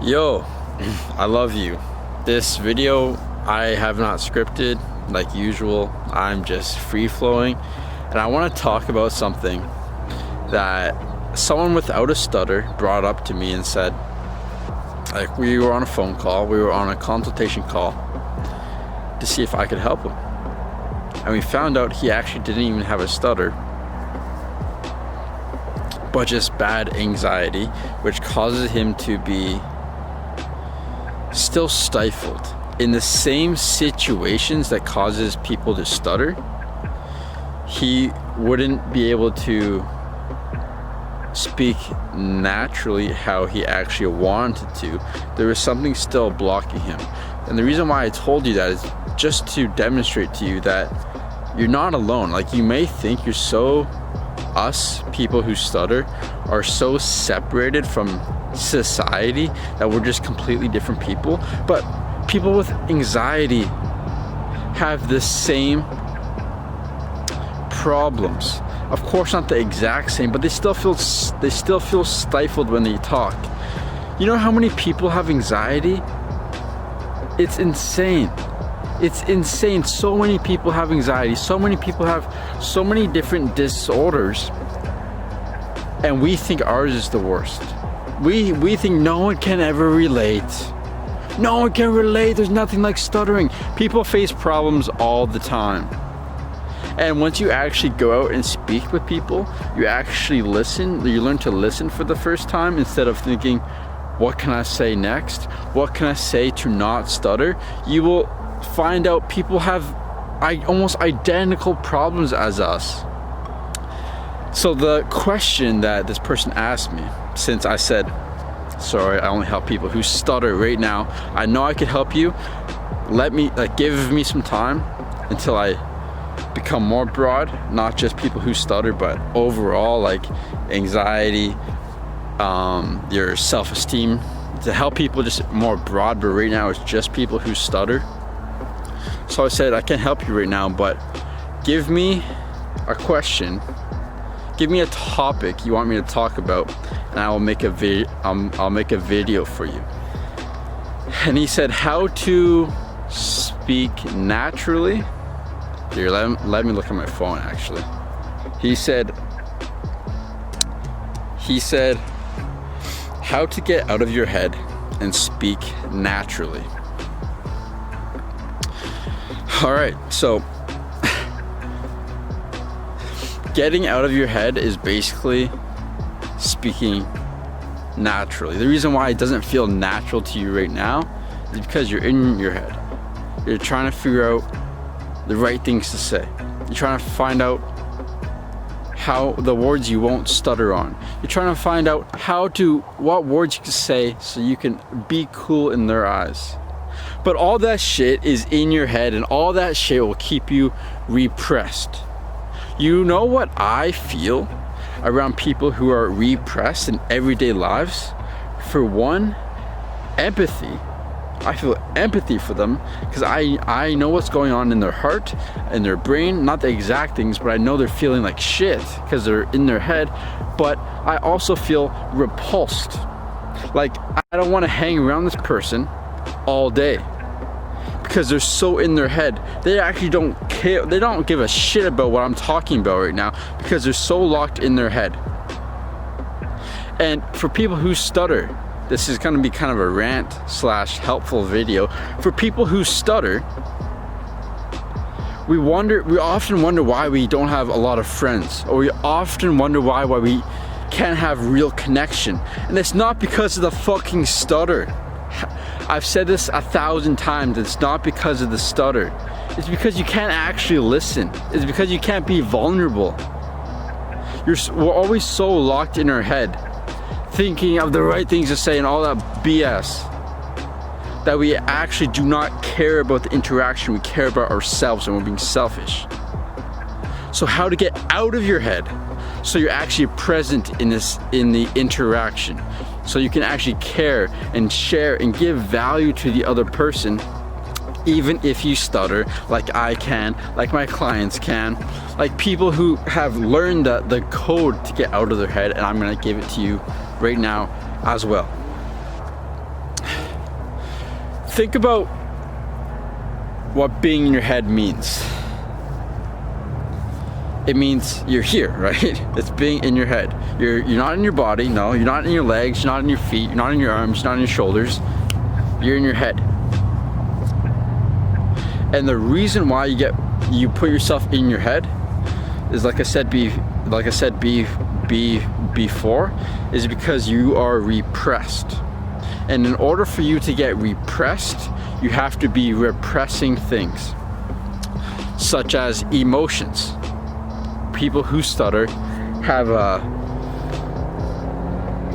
Yo, I love you. This video I have not scripted like usual. I'm just free flowing, and I want to talk about something that someone without a stutter brought up to me and said, like, we were on a phone call, we were on a consultation call to see if I could help him, and we found out he actually didn't even have a stutter, but just bad anxiety, which causes him to be still stifled in the same situations that causes people to stutter. He wouldn't be able to speak naturally how he actually wanted to. There was something still blocking him, and the reason why I told you that is just to demonstrate to you that you're not alone. Like, you may think you're so, us people who stutter are so separated from society that we're just completely different people, but people with anxiety have the same problems. Of course not the exact same, but they still feel stifled when they talk. You know how many people have anxiety? It's insane. It's insane. So many people have anxiety. So many people have so many different disorders, and we think ours is the worst. We think no one can ever relate. No one can relate. There's nothing like stuttering. People face problems all the time. And once you actually go out and speak with people, you actually listen. You learn to listen for the first time instead of thinking, what can I say next? What can I say to not stutter? You will find out people have almost identical problems as us. So the question that this person asked me, since I said, sorry, I only help people who stutter right now, I know I could help you. Let me, give me some time until I become more broad, not just people who stutter, but overall, like anxiety, your self-esteem, to help people just more broad. But right now it's just people who stutter. So I said, I can't help you right now, but give me a question, give me a topic you want me to talk about, and I will make a I'll make a video for you. And he said, how to speak naturally. Here, let me look at my phone actually. He said, how to get out of your head and speak naturally. All right, so getting out of your head is basically speaking naturally. The reason why it doesn't feel natural to you right now is because you're in your head. You're trying to figure out the right things to say. You're trying to find out how the words you won't stutter on. You're trying to find out what words you can say so you can be cool in their eyes. But all that shit is in your head, and all that shit will keep you repressed. You know what I feel around people who are repressed in everyday lives? For one, empathy. I feel empathy for them because I know what's going on in their heart and their brain. Not the exact things, but I know they're feeling like shit because they're in their head. But I also feel repulsed. Like, I don't want to hang around this person all day because they're so in their head. They actually don't care. They don't give a shit about what I'm talking about right now because they're so locked in their head. And for people who stutter, this is going to be kind of a rant / helpful video. For people who stutter, we often wonder why we don't have a lot of friends, or we often wonder why we can't have real connection. And it's not because of the fucking stutter. I've said this 1,000 times. It's not because of the stutter. It's because you can't actually listen. It's because you can't be vulnerable. We're always so locked in our head, thinking of the right things to say and all that BS, that we actually do not care about the interaction. We care about ourselves, and we're being selfish. So how to get out of your head so you're actually present in the interaction, so you can actually care and share and give value to the other person, even if you stutter, like I can, like my clients can, like people who have learned the code to get out of their head, and I'm gonna give it to you right now as well. think about what being in your head means. It means you're here, right? It's being in your head. You're not in your body, no, you're not in your legs, you're not in your feet, you're not in your arms, you're not in your shoulders. You're in your head. And the reason why you put yourself in your head is, like I said before, is because you are repressed. And in order for you to get repressed, you have to be repressing things, such as emotions. People who stutter have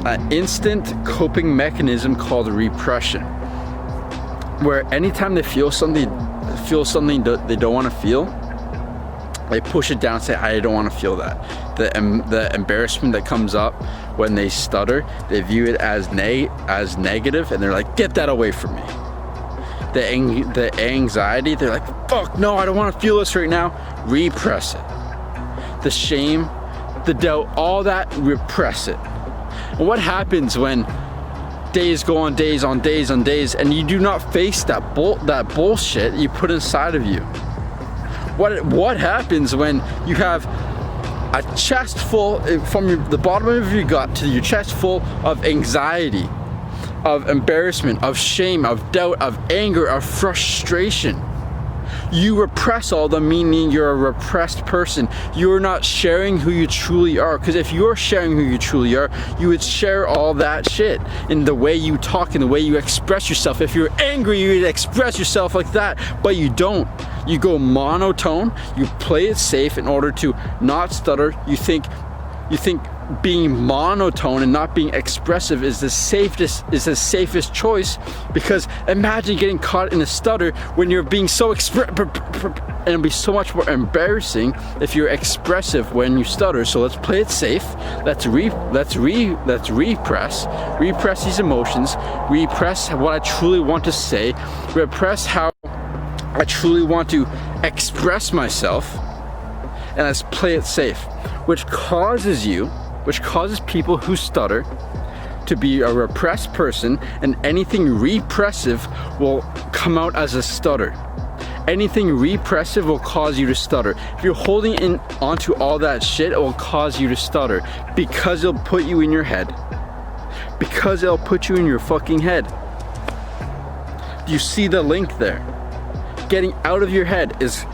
an instant coping mechanism called repression, where anytime they feel something they don't want to feel, they push it down and say, I don't want to feel that. The embarrassment that comes up when they stutter, they view it as negative, and they're like, get that away from me. The anxiety, they're like, fuck no, I don't want to feel this right now. Repress it. The shame, the doubt, all that, repress it. And what happens when days go on days on days on days and you do not face that bullshit you put inside of you? What happens when you have a chest full, from the bottom of your gut to your chest full of anxiety, of embarrassment, of shame, of doubt, of anger, of frustration? You repress all them, meaning you're a repressed person. You're not sharing who you truly are. Because if you're sharing who you truly are, you would share all that shit in the way you talk, in the way you express yourself. If you're angry, you would express yourself like that, but you don't. You go monotone, you play it safe in order to not stutter. You think being monotone and not being expressive is the safest choice, because imagine getting caught in a stutter when you're being so and it'll be so much more embarrassing if you're expressive when you stutter. So let's play it safe. Let's repress these emotions, repress what I truly want to say, repress how I truly want to express myself, and let's play it safe, which causes people who stutter to be a repressed person, and anything repressive will come out as a stutter. Anything repressive will cause you to stutter. If you're holding in onto all that shit, it will cause you to stutter, because it'll put you in your head. Because it'll put you in your fucking head. Do you see the link there? Getting out of your head is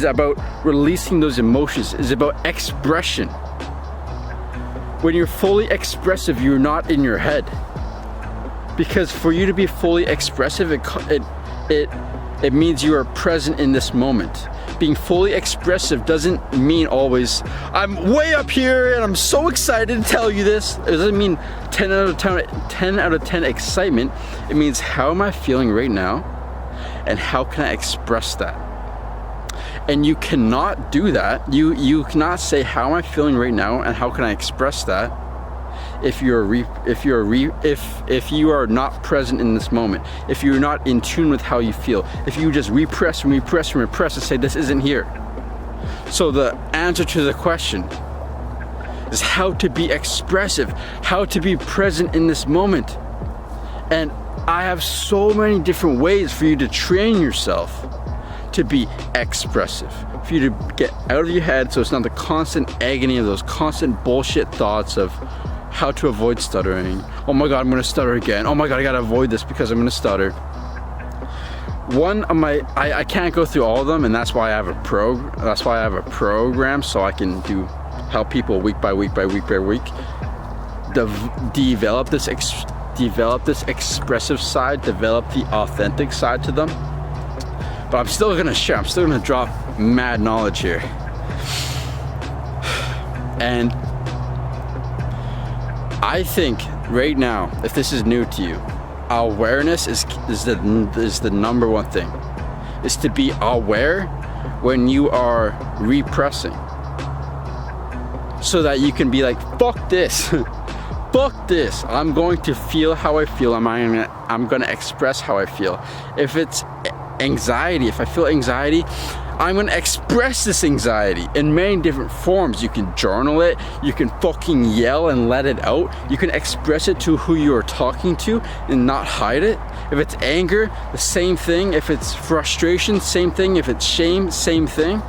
about releasing those emotions, is about expression. When you're fully expressive, you're not in your head. Because for you to be fully expressive, it means you are present in this moment. Being fully expressive doesn't mean always, I'm way up here and I'm so excited to tell you this. It doesn't mean 10 out of 10 excitement. It means, how am I feeling right now? And how can I express that? And you cannot do that. You cannot say, how am I feeling right now and how can I express that, if you are not present in this moment, if you're not in tune with how you feel, if you just repress and say, this isn't here. So the answer to the question is how to be expressive, how to be present in this moment. And I have so many different ways for you to train yourself to be expressive, for you to get out of your head, so it's not the constant agony of those constant bullshit thoughts of how to avoid stuttering. Oh my god, I'm gonna stutter again. Oh my god, I gotta avoid this because I'm gonna stutter. I can't go through all of them, and that's why I have a program, so I can help people week by week develop this expressive side, develop the authentic side to them. But I'm still gonna share, I'm still gonna drop mad knowledge here. And I think right now, if this is new to you, awareness is the number one thing. Is to be aware when you are repressing, so that you can be like, fuck this. Fuck this. I'm going to feel how I feel. I'm gonna express how I feel. If it's anxiety, if I feel anxiety, I'm gonna express this anxiety in many different forms. You can journal it, you can fucking yell and let it out, you can express it to who you are talking to and not hide it. If it's anger, the same thing. If it's frustration, same thing. If it's shame, same thing.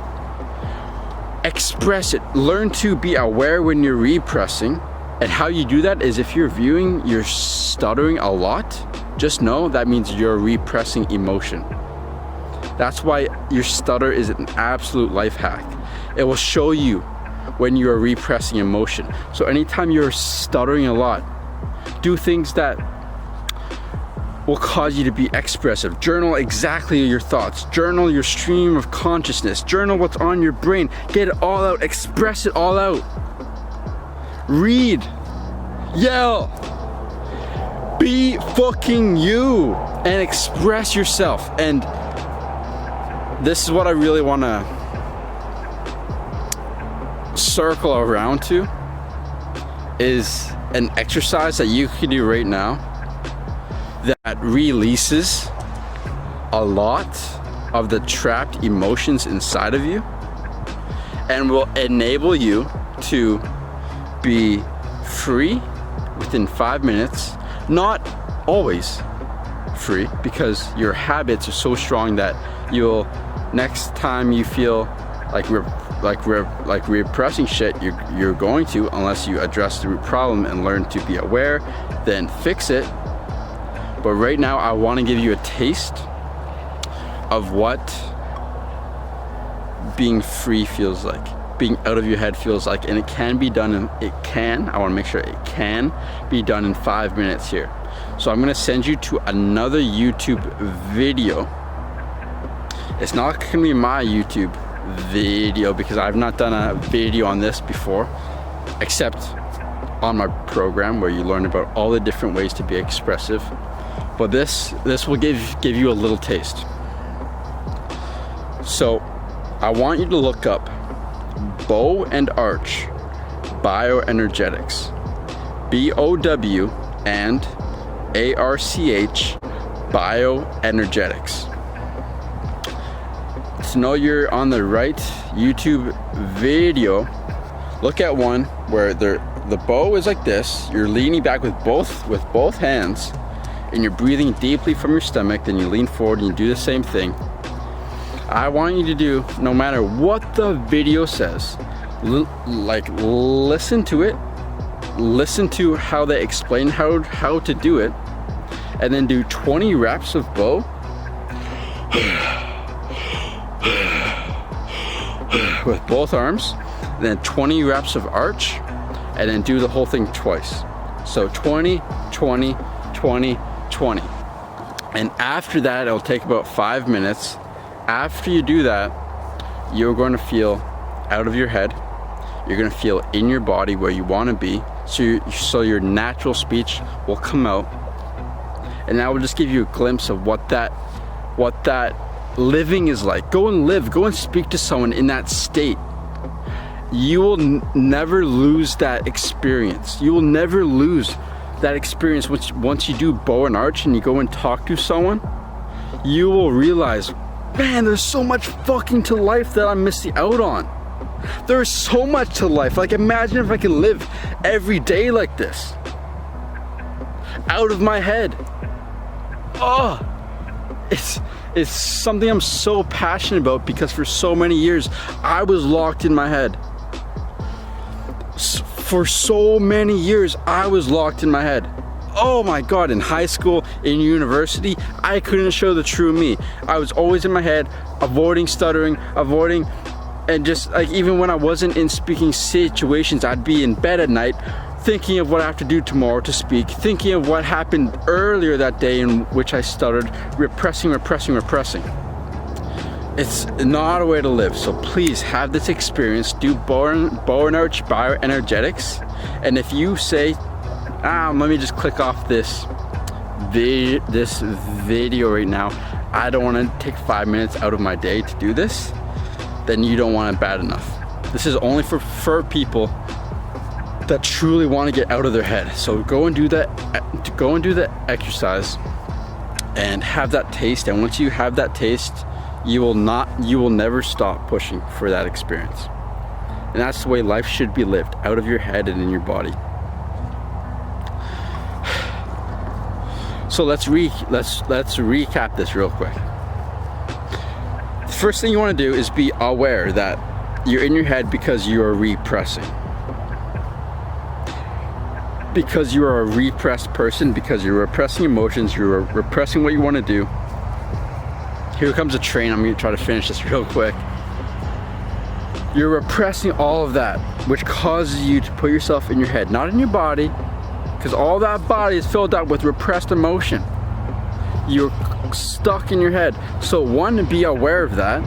Express it. Learn to be aware when you're repressing. And how you do that is if you're viewing you're stuttering a lot, just know that means you're repressing emotion. That's why your stutter is an absolute life hack. It will show you when you are repressing emotion. So anytime you're stuttering a lot, do things that will cause you to be expressive. Journal exactly your thoughts. Journal your stream of consciousness. Journal what's on your brain. Get it all out. Express it all out. Read. Yell. Be fucking you and express yourself. And this is what I really want to circle around to, is an exercise that you can do right now that releases a lot of the trapped emotions inside of you and will enable you to be free within 5 minutes. Not always free, because your habits are so strong that you'll, next time you feel like repressing shit, you're going to, unless you address the root problem and learn to be aware, then fix it. But right now I want to give you a taste of what being free feels like, being out of your head feels like, and it can be done I want to make sure it can be done in 5 minutes here. So I'm going to send you to another YouTube video. It's not going to be my YouTube video because I've not done a video on this before, except on my program where you learn about all the different ways to be expressive. But this will give you a little taste. So I want you to look up bow and arch bioenergetics. BOW and ARCH bioenergetics. To know you're on the right YouTube video, look at one where the bow is like this. You're leaning back with both hands, and you're breathing deeply from your stomach. Then you lean forward and you do the same thing. I want you to do, no matter what the video says, listen to it, listen to how they explain how to do it, and then do 20 reps of bow with both arms, then 20 reps of arch, and then do the whole thing twice. So 20, 20, 20, 20. And after that, it'll take about 5 minutes. After you do that, you're going to feel out of your head. You're going to feel in your body where you want to be. So your natural speech will come out. And that will just give you a glimpse of what that living is like. Go and live. Go and speak to someone in that state. You will never lose that experience. You will never lose that experience once you do bow and arch and you go and talk to someone. You will realize, man, there's so much fucking to life that I'm missing out on. There's so much to life. Like, imagine if I could live every day like this, out of my head. Oh, it's something I'm so passionate about, because for so many years I was locked in my head. For so many years I was locked in my head. Oh my God, in high school, in university, I couldn't show the true me. I was always in my head, avoiding stuttering, and just like, even when I wasn't in speaking situations, I'd be in bed at night thinking of what I have to do tomorrow to speak, thinking of what happened earlier that day in which I stuttered, repressing. It's not a way to live. So please have this experience. Do bow and arch bioenergetics. And if you say, let me just click off this video right now, I don't want to take 5 minutes out of my day to do this, then you don't want it bad enough. This is only for people that truly want to get out of their head. So go and do that. Go and do the exercise and have that taste. And once you have that taste, you will never stop pushing for that experience. And that's the way life should be lived, out of your head and in your body. So let's recap this real quick. The first thing you want to do is be aware that you're in your head because you are repressing. Because you are a repressed person, because you're repressing emotions, you're repressing what you want to do. Here comes a train. I'm going to try to finish this real quick. You're repressing all of that, which causes you to put yourself in your head, not in your body, because all that body is filled up with repressed emotion. You're stuck in your head. So one, be aware of that.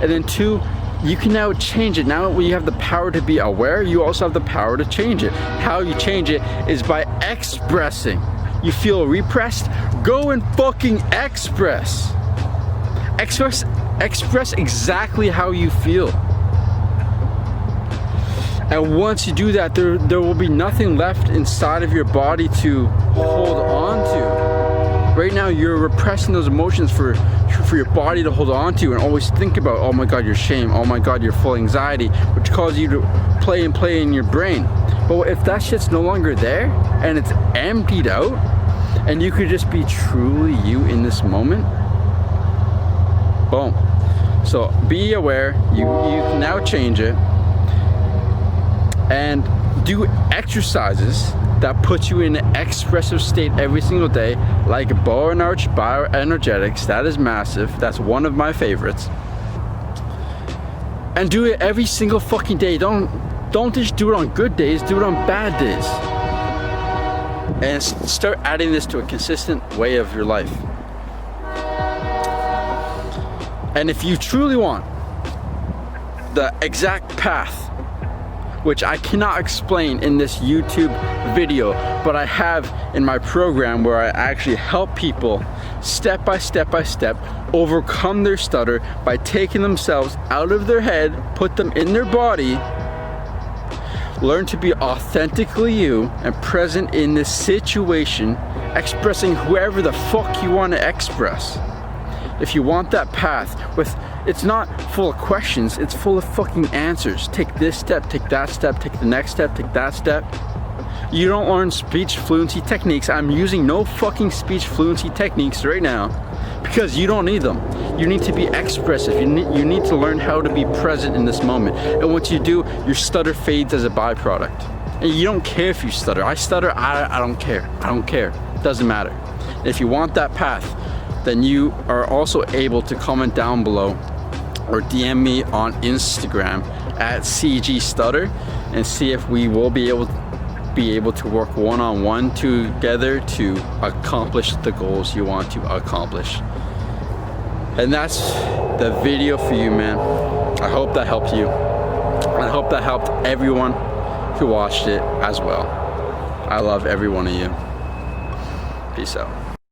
And then two, you can now change it. Now when you have the power to be aware, you also have the power to change it. How you change it is by expressing. You feel repressed? Go and fucking express. Express exactly how you feel. And once you do that, there will be nothing left inside of your body to hold on to. Right now, you're repressing those emotions for your body to hold on to and always think about, oh my God, your shame, oh my God, you're full of anxiety, which causes you to play in your brain. But if that shit's no longer there and it's emptied out and you could just be truly you in this moment, boom. So be aware, you can now change it and do exercises that put you in an expressive state every single day, like bow and arch bioenergetics. That is massive. That's one of my favorites. And do it every single fucking day. Don't just do it on good days, do it on bad days. And start adding this to a consistent way of your life. And if you truly want the exact path, which I cannot explain in this YouTube video, but I have in my program where I actually help people step by step overcome their stutter by taking themselves out of their head, put them in their body, learn to be authentically you and present in this situation, expressing whoever the fuck you want to express. If you want that path it's not full of questions, it's full of fucking answers. Take this step, take that step, take the next step, take that step. You don't learn speech fluency techniques. I'm using no fucking speech fluency techniques right now because you don't need them. You need to be expressive. You need to learn how to be present in this moment. And once you do, your stutter fades as a byproduct. And you don't care if you stutter. I stutter, I don't care. I don't care. It doesn't matter. And if you want that path, then you are also able to comment down below or DM me on Instagram at CGStutter and see if we will be able to work one-on-one together to accomplish the goals you want to accomplish. And that's the video for you, man. I hope that helped you. I hope that helped everyone who watched it as well. I love every one of you. Peace out.